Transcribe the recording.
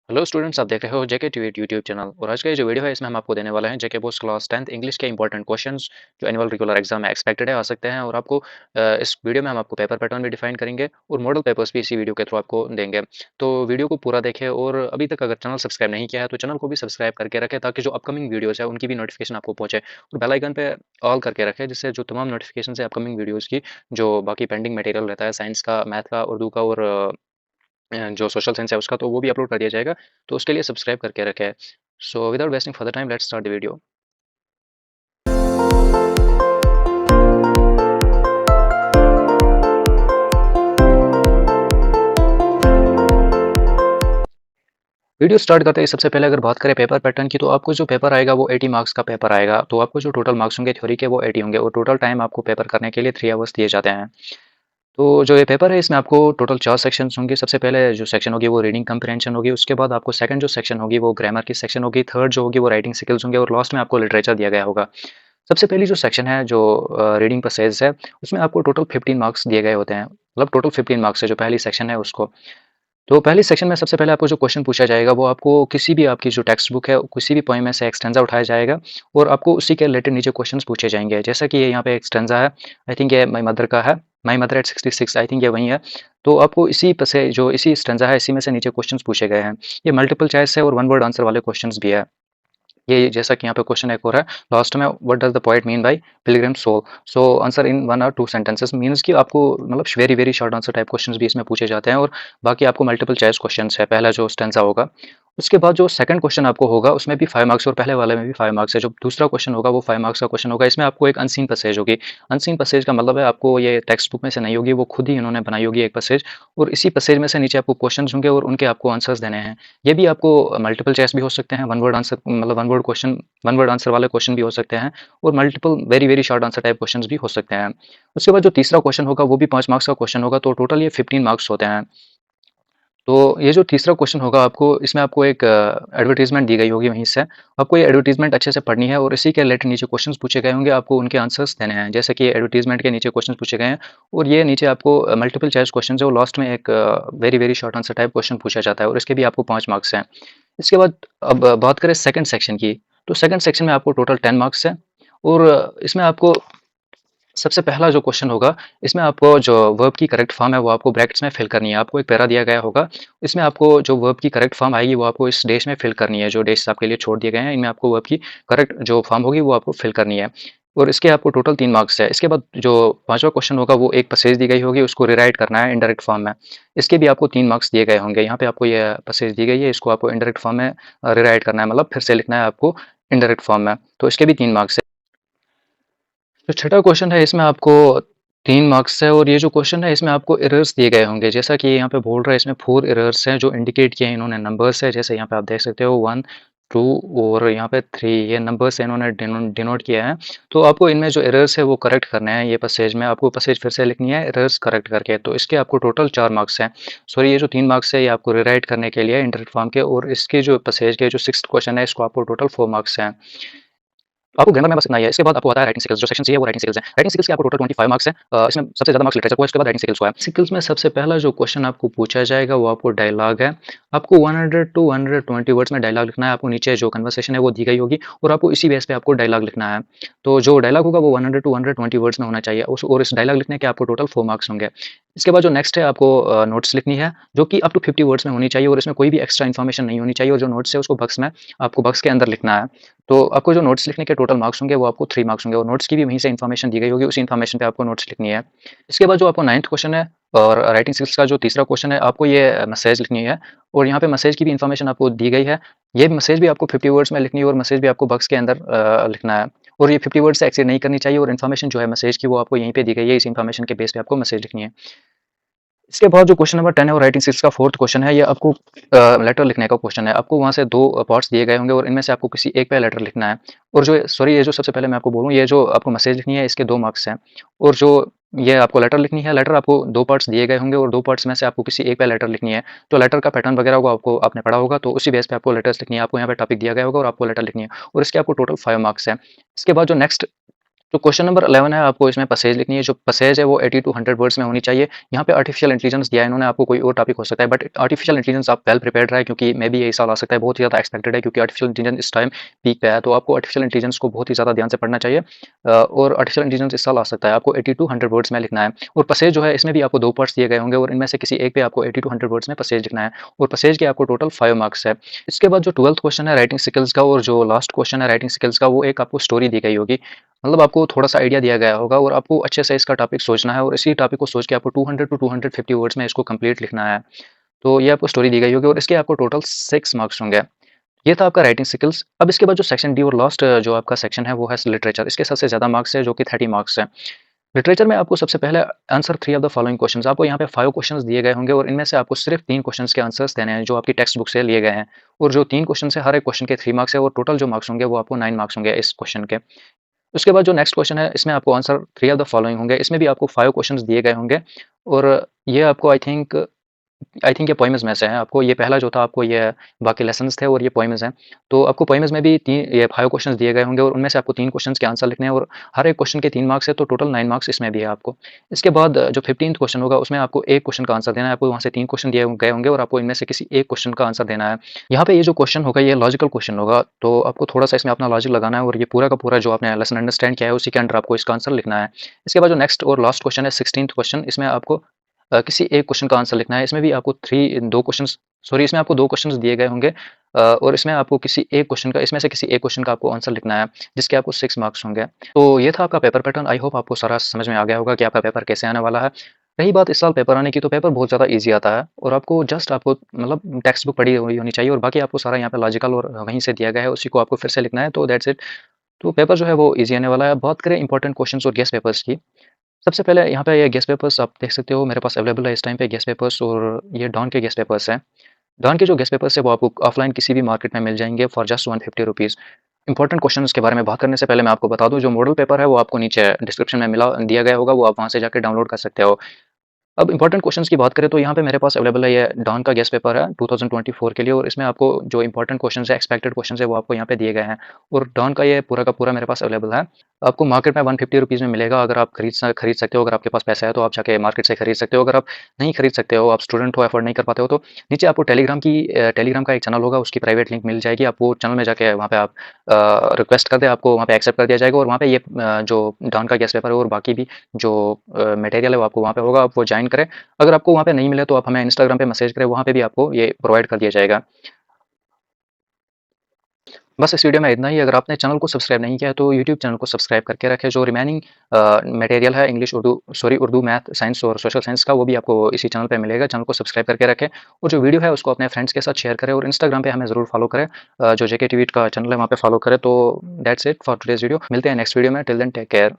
Hello students, आप देख रहे हो जेके ट्यूट यूट्यूब चैनल। और आज का ये जो वीडियो है इसमें हम आपको देने वाले हैं जेके बोस क्लास 10th इंग्लिश के इंपॉर्टेंट क्वेश्चंस जो एनुअल रेगुलर एग्जाम में एक्सपेक्टेड है आ सकते हैं। और आपको इस वीडियो में हम आपको पेपर पैटर्न भी डिफाइन करेंगे और मॉडल पेपर्स भी इसी वीडियो के थ्रू आपको देंगे। तो वीडियो को पूरा देखें और अभी तक अगर चैनल सब्सक्राइब नहीं किया है तो चैनल को भी सब्सक्राइब करके रखें ताकि जो अपकमिंग वीडियोज़ है उनकी भी नोटिफिकेशन आपको पहुंचे। और बेल आइकन पे ऑल करके रखें जिससे जो तमाम नोटिफिकेशन है अपकमिंग वीडियोज़ की, जो बाकी पेंडिंग मटेरियल रहता है साइंस का, मैथ का, उर्दू का और जो सोशल साइंस है उसका, तो वो भी अपलोड कर दिया जाएगा। तो उसके लिए सब्सक्राइब करके रखें है। So without wasting further time, let's start the video. Video start करते हैं सबसे पहले अगर बात करें पेपर पैटर्न की, तो आपको जो पेपर आएगा वो 80 मार्क्स का पेपर आएगा। तो आपको जो टोटल मार्क्स होंगे थ्योरी के वो 80 होंगे और टोटल टाइम आपको पेपर करने के लिए 3 आवर्स दिए जाते हैं। तो जो ये पेपर है इसमें आपको टोटल 4 सेक्शंस होंगे। सबसे पहले जो सेक्शन होगी वो रीडिंग कंप्रहेंशन होगी, उसके बाद आपको सेकंड जो सेक्शन होगी वो ग्रामर की सेक्शन होगी, थर्ड जो होगी वो राइटिंग स्किल्स होंगे और लास्ट में आपको लिटरेचर दिया गया होगा। सबसे पहली जो सेक्शन है जो रीडिंग पैसेज है, उसमें आपको टोटल 15 मार्क्स दिए गए होते हैं। मतलब टोटल 15 मार्क्स है जो पहली सेक्शन है उसको। तो पहली सेक्शन में सबसे पहले आपको जो क्वेश्चन पूछा जाएगा वो आपको किसी भी आपकी जो टेक्स्ट बुक है किसी भी पोएम में से एक्सटेंजा उठाया जाएगा और आपको उसी के रिलेटेड नीचे क्वेश्चंस पूछे जाएंगे। जैसा कि ये यहाँ पे एक्सटेंजा है, आई थिंक ये माई मदर का है, my mother eight 66, I think ये वही है। तो आपको इसी से जो इसी स्टेंजा है इसी में से नीचे क्वेश्चंस पूछे गए हैं। ये मल्टीपल चॉइस है और वन वर्ड आंसर वाले क्वेश्चंस भी है। ये जैसा कि यहाँ पे क्वेश्चन एक और है लास्ट में, what does the poet mean by pilgrim soul. So answer in 1 और 2 सेंटेंसेस, मींस कि आपको मतलब very very short answer type questions भी इसमें पूछे जाते हैं और बाकी आपको मल्टीपल चॉइस क्वेश्चंस है। पहला जो स्टेंजा होगा, उसके बाद जो सेकंड क्वेश्चन आपको होगा उसमें भी 5 मार्क्स और पहले वाले में भी 5 मार्क्स है। जो दूसरा क्वेश्चन होगा वो 5 मार्क्स का क्वेश्चन होगा। इसमें आपको एक अनसीन पैसेज होगी। अनसीन पैसेज का मतलब है आपको ये टेक्स्ट बुक में से नहीं होगी, वो खुद ही इन्होंने बनाई होगी एक पैसेज और इसी पैसेज में से नीचे आपको क्वेश्चंस होंगे और उनके आपको आंसर्स देने हैं। ये भी आपको मल्टीपल चॉइस भी हो सकते हैं, वन वर्ड आंसर मतलब one word question, one word answer वाले क्वेश्चन भी हो सकते हैं और multiple very very short answer type questions भी हो सकते हैं। उसके बाद जो तीसरा क्वेश्चन होगा वो भी 5 मार्क्स का क्वेश्चन होगा, तो टोटल ये 15 मार्क्स होते हैं। तो ये जो तीसरा क्वेश्चन होगा आपको, इसमें आपको एक एडवर्टाइजमेंट दी गई होगी, वहीं से आपको ये एडवर्टाइजमेंट अच्छे से पढ़नी है और इसी के रिलेटेड नीचे क्वेश्चंस पूछे गए होंगे, आपको उनके आंसर्स देने हैं। जैसे कि एडवर्टाइजमेंट के नीचे क्वेश्चंस पूछे गए हैं और ये नीचे आपको मल्टीपल चॉइस क्वेश्चन है और लास्ट में एक very very short answer type question पूछा जाता है और इसके भी आपको 5 मार्क्स हैं। इसके बाद अब बात करें सेकंड सेक्शन की, तो सेकंड सेक्शन में आपको टोटल 10 मार्क्स है और इसमें आपको सबसे पहला जो क्वेश्चन होगा, इसमें आपको जो वर्ब की करेक्ट फॉर्म है वो आपको ब्रैकेट्स में फिल करनी है। आपको एक पैरा दिया गया होगा, इसमें आपको जो वर्ब की करेक्ट फॉर्म आएगी वो आपको इस डैश में फिल करनी है। जो डैश आपके लिए छोड़ दिए गए हैं इनमें आपको वर्ब की करेक्ट जो फॉर्म होगी वो आपको फिल करनी है और इसके आपको टोटल 3 मार्क्स है। इसके बाद जो पांचवा क्वेश्चन होगा वो एक पैसेज दी गई होगी, उसको रिराइट करना है इनडायरेक्ट फॉर्म में। इसके भी आपको 3 मार्क्स दिए गए होंगे। यहाँ पे आपको ये पैसेज दी गई है, इसको आपको इनडायरेक्ट फॉर्म में रिराइट करना है, मतलब फिर से लिखना है आपको इनडायरेक्ट फॉर्म में, तो इसके भी 3 मार्क्स है। जो छठा क्वेश्चन है इसमें आपको 3 मार्क्स है और ये जो क्वेश्चन है इसमें आपको एरर्स दिए गए होंगे। जैसा कि यहाँ पे बोल रहा है इसमें 4 एरर्स हैं जो इंडिकेट किए हैं इन्होंने, नंबर्स है। जैसे यहाँ पे आप देख सकते हो 1, 2 और यहाँ पे 3, ये नंबर्स है इन्होंने डिनोट किया है। तो आपको इनमें जो एरर्स है वो करेक्ट करने हैं। ये पैसेज में आपको पैसेज फिर से लिखनी है एरर्स करेक्ट करके, तो इसके आपको टोटल 4 मार्क्स हैं। सॉरी, ये जो 3 मार्क्स है ये आपको रिराइट करने के लिए इंटरेक्ट फॉर्म के, और इसके जो पैसेज के जो 6th क्वेश्चन है इसको आपको टोटल 4 मार्क्स हैं। आपको ग्रामर में बस इतना ही है। इसके बाद आपको आता है राइटिंग स्किल्स। जो सेक्शन सी है वो राइटिंग स्किल्स है। राइटिंग स्किल्स के आपको टोटल 25 मार्क्स है। इसमें सबसे ज्यादा मार्क्स लिटरेचर को है, उसके बाद राइटिंग स्किल्स को है। स्किल्स में सबसे पहला जो क्वेश्चन आपको पूछा जाएगा वो आपको डायलॉग है। आपको 100 टू 120 वर्ड्स में डायलॉग लिखना है। आपको नीचे जो कन्वर्सेशन है वो दी गई होगी और आपको इसी बेस पे आपको डायलॉग लिखना है। तो जो डायलॉग होगा वो 100 टू 120 वर्ड्स में होना चाहिए और इस डायलॉग लिखने के आपको टोटल 4 मार्क्स होंगे। इसके बाद जो नेक्स्ट है आपको नोट्स लिखनी है जो कि अप टू 50 वर्ड्स में होनी चाहिए और इसमें कोई भी एक्स्ट्रा इन्फॉर्मेशन नहीं होनी चाहिए और जो नोट्स है उसको बक्स में आपको बक्स के अंदर लिखना है। तो आपको जो नोट्स लिखने के टोटल मार्क्स होंगे वो आपको 3 मार्क्स होंगे और नोट्स की भी वहीं से इन्फॉर्मेशन दी गई होगी, उसी इन्फॉर्मेशन पे आपको नोट्स लिखनी है। इसके बाद जो आपको 9th क्वेश्चन है और राइटिंग स्किल्स का जो तीसरा क्वेश्चन है, आपको ये मैसेज लिखनी है और यहाँ पे मैसेज की भी इन्फॉर्मेशन आपको दी गई है। ये मैसेज भी आपको 50 वर्ड्स में लिखनी है और मैसेज भी आपको बक्स के अंदर लिखना है और ये 50 वर्ड्स से एक्सीड नहीं करनी चाहिए और इन्फॉर्मेशन जो है मैसेज की वो आपको यहीं पे दी गई है। इस इन्फॉर्मेशन के बेस पे आपको मैसेज लिखनी है। इसके बाद जो क्वेश्चन नंबर 10 है वो राइटिंग स्किल्स का 4th क्वेश्चन है। ये आपको लेटर लिखने का क्वेश्चन है। आपको वहाँ से 2 पार्ट्स दिए गए होंगे और इनमें से आपको किसी एक पे लेटर लिखना है। और जो सॉरी, ये जो सबसे पहले मैं आपको बोलूँ, ये जो आपको मैसेज लिखनी है इसके 2 मार्क्स हैं और जो ये आपको लेटर लिखनी है, लेटर आपको 2 पार्ट्स दिए गए होंगे और 2 पार्ट्स में से आपको किसी एक पे लेटर लिखनी है। तो लेटर का पैटर्न वगैरह को आपको आपने पढ़ा होगा, तो उसी बेस पे आपको लेटर्स लिखनी है। आपको यहाँ पे टॉपिक दिया गया होगा और आपको लेटर लिखनी है और इसके आपको टोटल 5 मार्क्स है। इसके बाद जो नेक्स्ट तो क्वेश्चन नंबर 11 है, आपको इसमें पैसेज लिखनी है। जो पैसेज है वो 80 टू 100 वर्ड्स में होनी चाहिए। यहाँ पे आर्टिफिशियल इंटेलिजेंस दिया है इन्होंने, आपको कोई और टॉपिक हो सकता है, बट आर्टिफिशियल इंटेलिजेंस आप वेल प्रिपेयर्ड रहे, क्योंकि मे बी यही साल आ सकता है, बहुत ही ज़्यादा एक्सपेक्टेड है, क्योंकि आर्टिफिशियल इंटेलिजेंस इस टाइम पीक पे है। तो आपको आर्टिफिशियल इंटेलिजेंस को बहुत ही ज़्यादा ध्यान से पढ़ना चाहिए, और आर्टिफिशियल इंटेलिजेंस इस साल आ सकता है। आपको 80 टू 100 वर्ड्स में लिखना है। और पैसेज जो है इसमें भी आपको 2 पार्ट्स दिए गए होंगे, और इनमें से किसी एक पे आपको 80 टू 100 वर्ड्स में पैसेज लिखना है, और पैसेज के आपको टोटल 5 मार्क्स है। इसके बाद जो 12th क्वेश्चन है राइटिंग स्किल्स का, और जो लास्ट क्वेश्चन है राइटिंग स्किल्स का, वो एक आपको स्टोरी दी गई होगी। मतलब आपको थोड़ा-सा आइडिया दिया गया होगा, और आपको अच्छे से इसका टॉपिक सोचना है, और इसी टॉपिक को सोच के आपको 200 टू 250 वर्ड्स में इसको कंप्लीट लिखना है। तो ये आपको स्टोरी दी गई होगी, और इसके आपको टोटल 6 मार्क्स होंगे। ये था आपका राइटिंग स्किल्स। अब इसके बाद जो सेक्शन डी और लास्ट जो आपका सेक्शन है वो है लिटरेचर। इसके सबसे ज़्यादा मार्क्स है, जो कि 30 मार्क्स है। लिटरेचर में आपको सबसे पहले answer 3 of the following questions. आपको यहाँ पे 5 क्वेश्चंस दिए गए होंगे, और इनमें से आपको सिर्फ 3 क्वेश्चंस के आंसर्स देने हैं, जो आपकी टेक्स्ट बुक से लिए गए हैं। और जो 3 क्वेश्चन है, हर एक क्वेश्चन के 3 मार्क्स है, और टोटल जो मार्क्स होंगे वो आपको 9 मार्क्स होंगे इस क्वेश्चन के। उसके बाद जो नेक्स्ट क्वेश्चन है, इसमें आपको आंसर 3 ऑफ द फॉलोइंग होंगे। इसमें भी आपको 5 क्वेश्चंस दिए गए होंगे, और ये आपको आई थिंक ये पोएम्स में से है। आपको ये पहला जो था, आपको ये बाकी लेसन्स थे, और ये पोएम्स हैं। तो आपको पोएम्स में भी 3 ये 5 क्वेश्चंस दिए गए होंगे, और उनमें से आपको 3 क्वेश्चंस के आंसर लिखने हैं, और हर एक क्वेश्चन के 3 मार्क्स है, तो टोटल 9 मार्क्स इसमें भी है आपको। इसके बाद जो 15th क्वेश्चन होगा, उसमें आपको 1 क्वेश्चन का आंसर देना है। आपको वहाँ से 3 क्वेश्चन दिए गए होंगे, और आपको इनमें से किसी एक क्वेश्चन का आंसर देना है। यहाँ पे ये जो क्वेश्चन होगा, ये लॉजिकल क्वेश्चन होगा, तो आपको थोड़ा-सा इसमें अपना लॉजिक लगाना है, और ये पूरा का पूरा जो आपने लेसन अंडरस्टैंड किया है, उसी के अंडर आपको इसका आंसर लिखना है। इसके बाद जो नेक्स्ट और लास्ट क्वेश्चन है, 16th क्वेश्चन, इसमें आपको किसी एक क्वेश्चन का आंसर लिखना है। इसमें भी आपको 2 क्वेश्चंस, सॉरी, इसमें आपको 2 क्वेश्चंस दिए गए होंगे, और इसमें आपको किसी एक क्वेश्चन का, इसमें से किसी एक क्वेश्चन का आपको आंसर लिखना है, जिसके आपको 6 मार्क्स होंगे। तो ये था आपका पेपर पैटर्न। आई होप आपको सारा समझ में आ गया होगा कि आपका पेपर कैसे आने वाला है। रही बात इस साल पेपर आने की, तो पेपर बहुत ज़्यादा ईज़ी आता है, और आपको जस्ट आपको मतलब टेक्स्ट बुक पढ़ी हुई होनी चाहिए, और बाकी आपको सारा यहाँ पे लॉजिकल और वहीं से दिया गया है, उसी को आपको फिर से लिखना है, तो दैट्स इट। तो पेपर जो है वो ईज़ी आने वाला है। बात करें इंपॉर्टेंट क्वेश्चन्स और गेस पेपर्स की, सबसे पहले यहाँ पे ये गेस्ट पेपर्स आप देख सकते हो, मेरे पास अवेलेबल है इस टाइम पे गेस्ट पेपर्स, और ये डॉन के गेस्ट पेपर्स हैं। डॉन के जो गेस्ट पेपर्स है वो आपको ऑफलाइन किसी भी मार्केट में मिल जाएंगे for just 150 rupees. Important questions के बारे में बात करने से पहले मैं आपको बता दूं, जो मॉडल पेपर है वो आपको नीचे डिस्क्रिप्शन में मिला दिया गया होगा, वो आप वहाँ से जाकर डाउनलोड कर सकते हो। अब इंपॉर्टेंट क्वेश्चंस की बात करें, तो यहाँ पे मेरे पास अवेलेबल है ये डॉन का गेस्ट पेपर है 2024 के लिए, और इसमें आपको जो इंपॉर्टेंट क्वेश्चंस है, एक्सपेक्टेड क्वेश्चंस है, वो आपको यहाँ पे दिए गए हैं, और डॉन का ये पूरा का पूरा मेरे पास अवेलेबल है। आपको मार्केट में 150 रुपीज़ में मिलेगा। अगर आप खरीद सकते हो, अगर आपके पास पैसा है तो आप जाके मार्केट से खरीद सकते हो। अगर आप नहीं खरीद सकते हो, आप स्टूडेंट हो, अफोर्ड नहीं कर पाते हो, तो नीचे आपको टेलीग्राम का एक चैनल होगा, उसकी प्राइवेट लिंक मिल जाएगी। आप वो चैनल में जाके वहाँ पे आप रिक्वेस्ट कर दें, आपको वहाँ पे एक्सेप्ट कर दिया जाएगा, और वहाँ पे ये जो डॉन का गेस्ट पेपर है और बाकी भी जो मटेरियल है वो आपको वहाँ पे होगा, आप वो ज्वाइन करें। अगर आपको वहाँ पे नहीं मिले तो आप हमें इंस्टाग्राम पे मैसेज करें, वहाँ पे भी आपको ये प्रोवाइड कर दिया जाएगा। बस इस वीडियो में इतना ही। अगर आपने चैनल को सब्सक्राइब नहीं किया है तो यूट्यूब चैनल को सब्सक्राइब करके रखें। जो रिमेनिंग मटेरियल है इंग्लिश, उर्दू, मैथ, साइंस और सोशल साइंस का, वो भी आपको इसी चैनल पे मिलेगा। चैनल को सब्सक्राइब करके रखें, और जो वीडियो है उसको अपने फ्रेंड्स के साथ शेयर करें, और इंस्टाग्राम पे हमें ज़रूर फॉलो करें। जो जेके टीवी का चैनल है वहाँ पे फॉलो करें। तो that's it for today's video. मिलते हैं नेक्स्ट वीडियो में। Till then take care.